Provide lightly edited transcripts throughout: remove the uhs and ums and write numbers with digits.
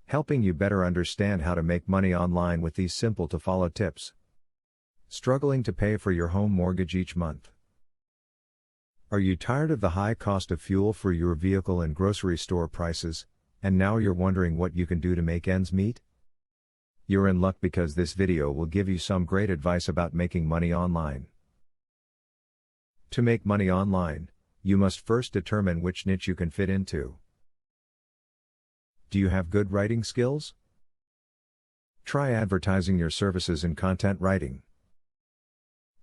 helping you better understand how to make money online with these simple to follow tips. Struggling to pay for your home mortgage each month? Are you tired of the high cost of fuel for your vehicle and grocery store prices, and now you're wondering what you can do to make ends meet? You're in luck because this video will give you some great advice about making money online. To make money online, you must first determine which niche you can fit into. Do you have good writing skills? Try advertising your services in content writing.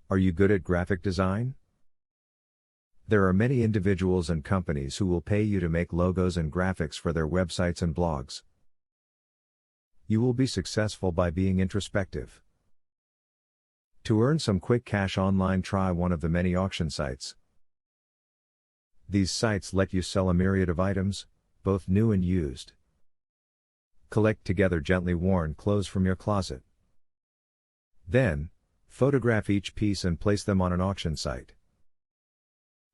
Are you good at graphic design? There are many individuals and companies who will pay you to make logos and graphics for their websites and blogs. You will be successful by being introspective. To earn some quick cash online, try one of the many auction sites. These sites let you sell a myriad of items, both new and used. Collect together gently worn clothes from your closet. Then, photograph each piece and place them on an auction site.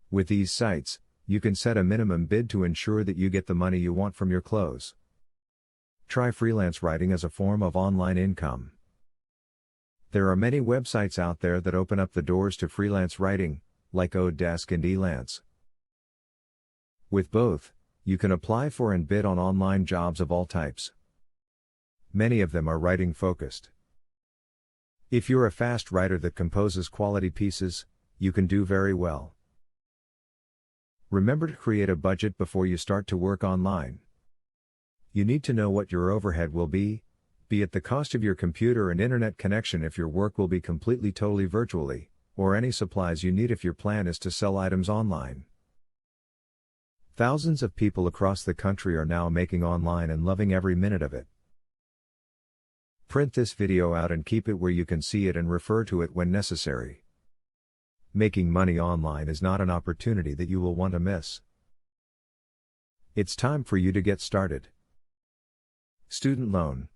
With these sites, you can set a minimum bid to ensure that you get the money you want from your clothes. Try freelance writing as a form of online income. There are many websites out there that open up the doors to freelance writing, like Odesk and Elance. With both, you can apply for and bid on online jobs of all types. Many of them are writing focused. If you're a fast writer that composes quality pieces, you can do very well. Remember to create a budget before you start to work online. You need to know what your overhead will be it the cost of your computer and internet connection if your work will be completely totally virtually, or any supplies you need if your plan is to sell items online. Thousands of people across the country are now making online and loving every minute of it. Print this video out and keep it where you can see it and refer to it when necessary. Making money online is not an opportunity that you will want to miss. It's time for you to get started. Student loan,